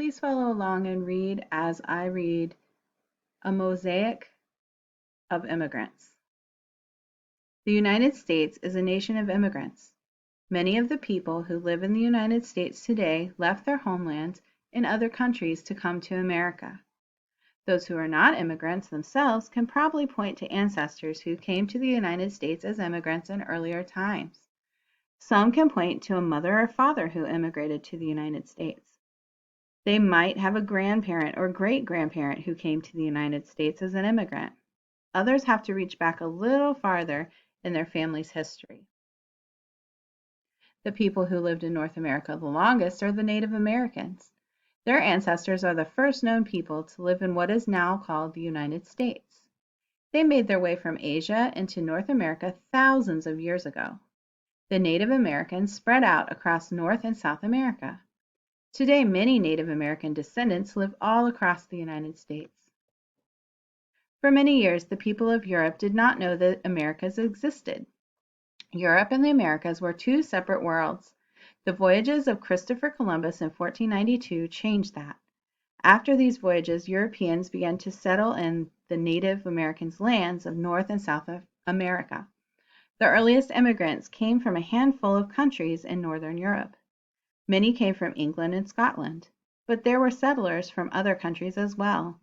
Please follow along and read as I read A Mosaic of Immigrants. The United States is a nation of immigrants. Many of the people who live in the United States today left their homelands in other countries to come to America. Those who are not immigrants themselves can probably point to ancestors who came to the United States as immigrants in earlier times. Some can point to a mother or father who immigrated to the United States. They might have a grandparent or great-grandparent who came to the United States as an immigrant. Others have to reach back a little farther in their family's history. The people who lived in North America the longest are the Native Americans. Their ancestors are the first known people to live in what is now called the United States. They made their way from Asia into North America thousands of years ago. The Native Americans spread out across North and South America. Today, many Native American descendants live all across the United States. For many years, the people of Europe did not know that Americas existed. Europe and the Americas were two separate worlds. The voyages of Christopher Columbus in 1492 changed that. After these voyages, Europeans began to settle in the Native Americans' lands of North and South America. The earliest immigrants came from a handful of countries in Northern Europe. Many came from England and Scotland, but there were settlers from other countries as well.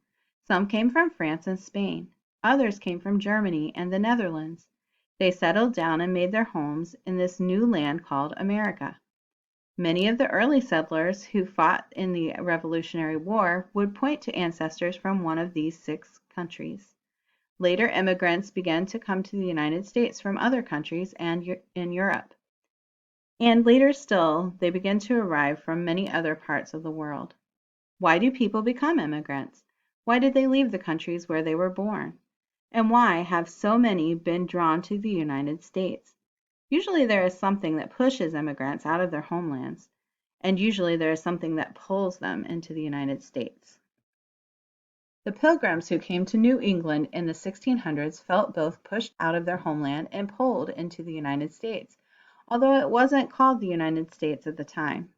Some came from France and Spain. Others came from Germany and the Netherlands. They settled down and made their homes in this new land called America. Many of the early settlers who fought in the Revolutionary War would point to ancestors from one of these 6 countries. Later immigrants began to come to the United States from other countries and in Europe. And later still, they began to arrive from many other parts of the world. Why do people become immigrants? Why did they leave the countries where they were born? And why have so many been drawn to the United States? Usually there is something that pushes immigrants out of their homelands, and usually there is something that pulls them into the United States. The Pilgrims who came to New England in the 1600s felt both pushed out of their homeland and pulled into the United States, although it wasn't called the United States at the time.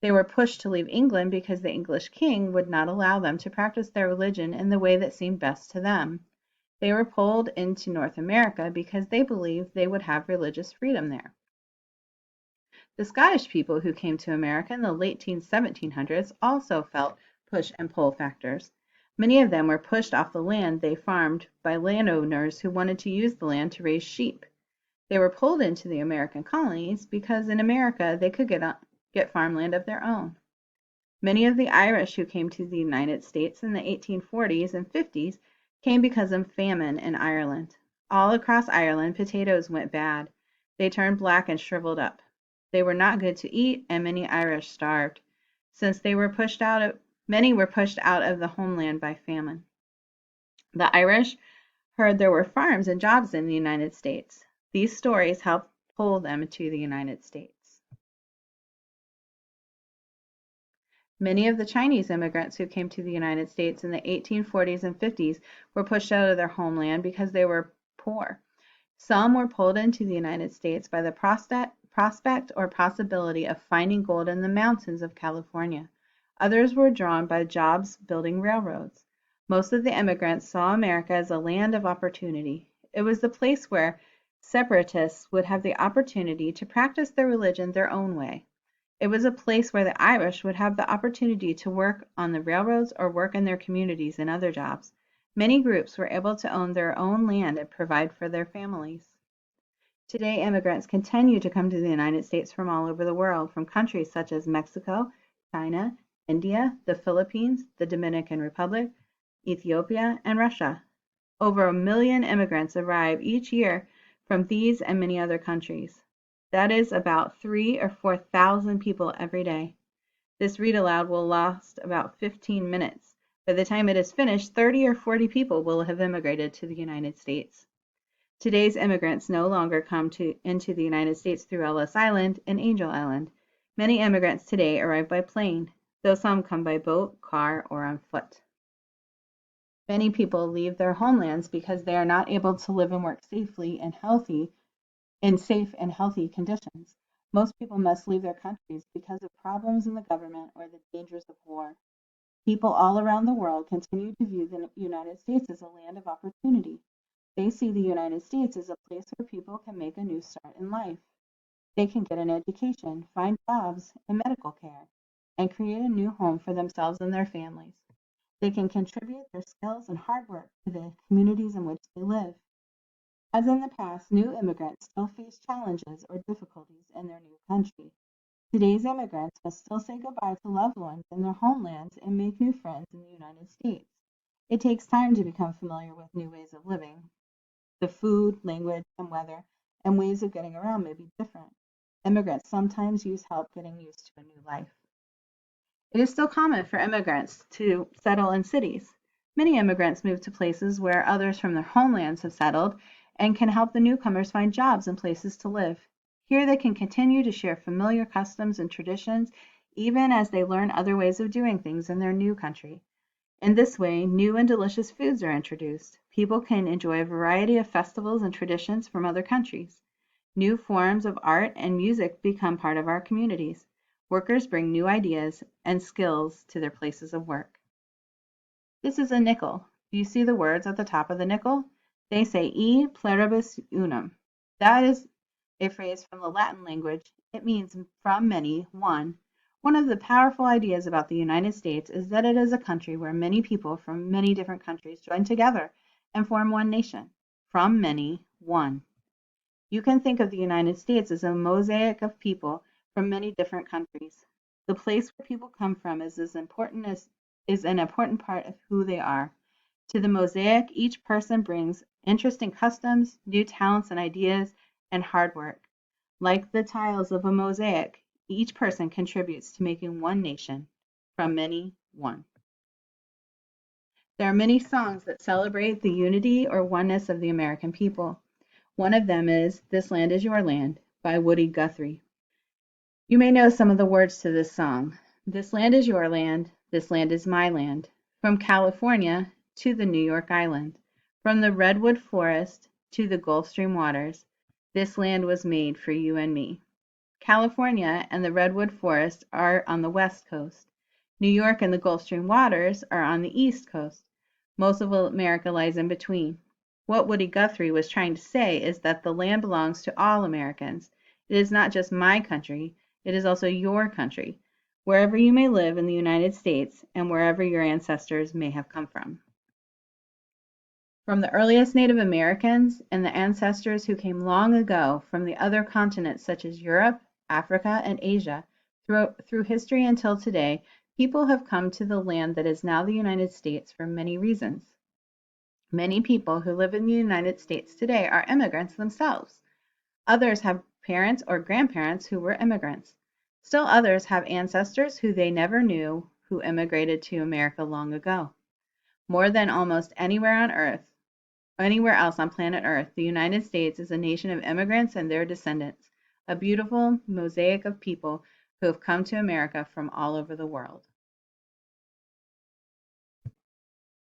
They were pushed to leave England because the English king would not allow them to practice their religion in the way that seemed best to them. They were pulled into North America because they believed they would have religious freedom there. The Scottish people who came to America in the late 1700s also felt push and pull factors. Many of them were pushed off the land they farmed by landowners who wanted to use the land to raise sheep. They were pulled into the American colonies because in America they could get farmland of their own. Many of the Irish who came to the United States in the 1840s and 50s came because of famine in Ireland. All across Ireland, potatoes went bad. They turned black and shriveled up. They were not good to eat, and many Irish starved, since many were pushed out of the homeland by famine. The Irish heard there were farms and jobs in the United States. These stories helped pull them to the United States. Many of the Chinese immigrants who came to the United States in the 1840s and 50s were pushed out of their homeland because they were poor. Some were pulled into the United States by the prospect or possibility of finding gold in the mountains of California. Others were drawn by jobs building railroads. Most of the immigrants saw America as a land of opportunity. It was the place where separatists would have the opportunity to practice their religion their own way. It was a place where the Irish would have the opportunity to work on the railroads or work in their communities in other jobs. Many groups were able to own their own land and provide for their families. Today, immigrants continue to come to the United States from all over the world, from countries such as Mexico, China, India, the Philippines, the Dominican Republic, Ethiopia, and Russia. Over 1 million immigrants arrive each year from these and many other countries. That is about 3,000 or 4,000 people every day. This read aloud will last about 15 minutes. By the time it is finished, 30 or 40 people will have immigrated to the United States. Today's immigrants no longer come into the United States through Ellis Island and Angel Island. Many immigrants today arrive by plane, though some come by boat, car, or on foot. Many people leave their homelands because they are not able to live and work safely and healthy in safe and healthy conditions. Most people must leave their countries because of problems in the government or the dangers of war. People all around the world continue to view the United States as a land of opportunity. They see the United States as a place where people can make a new start in life. They can get an education, find jobs and medical care, and create a new home for themselves and their families. They can contribute their skills and hard work to the communities in which they live. As in the past, new immigrants still face challenges or difficulties in their new country. Today's immigrants must still say goodbye to loved ones in their homelands and make new friends in the United States. It takes time to become familiar with new ways of living. The food, language, and weather and ways of getting around may be different. Immigrants sometimes use help getting used to a new life. It is still common for immigrants to settle in cities. Many immigrants move to places where others from their homelands have settled and can help the newcomers find jobs and places to live. Here they can continue to share familiar customs and traditions, even as they learn other ways of doing things in their new country. In this way, new and delicious foods are introduced. People can enjoy a variety of festivals and traditions from other countries. New forms of art and music become part of our communities. Workers bring new ideas and skills to their places of work. This is a nickel. Do you see the words at the top of the nickel? They say e pluribus unum. That is a phrase from the Latin language. It means from many, one. One of the powerful ideas about the United States is that it is a country where many people from many different countries join together and form one nation. From many, one. You can think of the United States as a mosaic of people from many different countries. The place where people come from is an important part of who they are. To the mosaic, each person brings interesting customs, new talents and ideas, and hard work. Like the tiles of a mosaic, each person contributes to making one nation, from many, one. There are many songs that celebrate the unity or oneness of the American people. One of them is "This Land Is Your Land" by Guthrie. You may know some of the words to this song. This land is your land, this land is my land. From California to the New York Island, from the redwood forest to the Gulf Stream waters, this land was made for you and me. California and the redwood forest are on the west coast. New York and the Gulf Stream waters are on the east coast. Most of America lies in between. What Woody Guthrie was trying to say is that the land belongs to all Americans. It is not just my country, it is also your country, wherever you may live in the United States and wherever your ancestors may have come from. From the earliest Native Americans and the ancestors who came long ago from the other continents such as Europe, Africa, and Asia, through history until today, people have come to the land that is now the United States for many reasons. Many people who live in the United States today are immigrants themselves. Others have parents or grandparents who were immigrants. Still others have ancestors who they never knew who immigrated to America long ago. More than almost anywhere else on planet Earth, the United States is a nation of immigrants and their descendants, a beautiful mosaic of people who have come to America from all over the world.